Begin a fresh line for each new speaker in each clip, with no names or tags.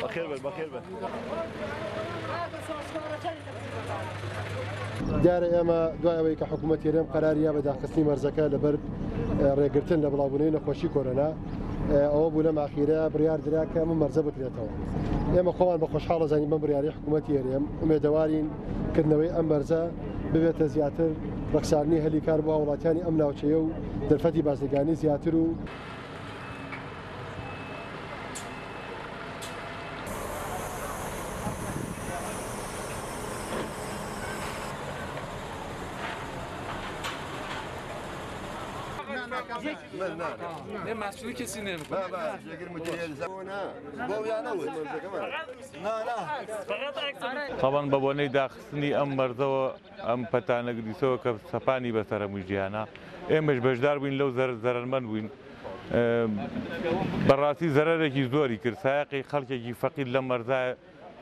بخير بن بخير بن
دیارە ئێمە دوای ئەوەی کە حکوومەت هێرێم قەراریە بە داخستنی مەرزەکە لەبەر ڕێگرتن لە بڵاوبوونەوەی نەخۆشی کۆرۆنا ئەوە بوو لەم ئاخیرە بڕیار درا کە ئەمە مەرزە بکرێتەوە. ئێمە خۆمان بە خۆشحاڵ دەزانین بەم بڕیاری حکوومەتی هێرێم ئومێدەوارین کردنەوەی ئەم مەرزە ببێتە زیاتر ڕەخساندنی هەلی کار بۆ وڵاتیانی ئەم ناوچەیە و دەرفەتی بازرگانی زیاتر و
من مسئول کسی نمیکنه.
طبعا بەبوونەی داخستنی ئەم مەرزەوە ئەم پەتانەگریسەوە کە سەپانی بەسەر هەموو ژیانە ئێمەش بەشدار بووین لەو زەرمەند بووین. بەڕاستی زەرەرێکی زۆری کرد سایقی خەڵکێکی فەقیر لە مەرزای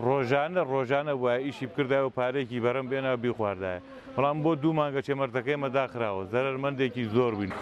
ڕۆژانە وایە ئیشی بکردایە و پارێکی بەرەم بێنەوە بیخواردایە. بەڵام بۆ 2 مانگە چێ مەرزەکەی مەداخراوە زەرەرمەندێکی زۆر بووین.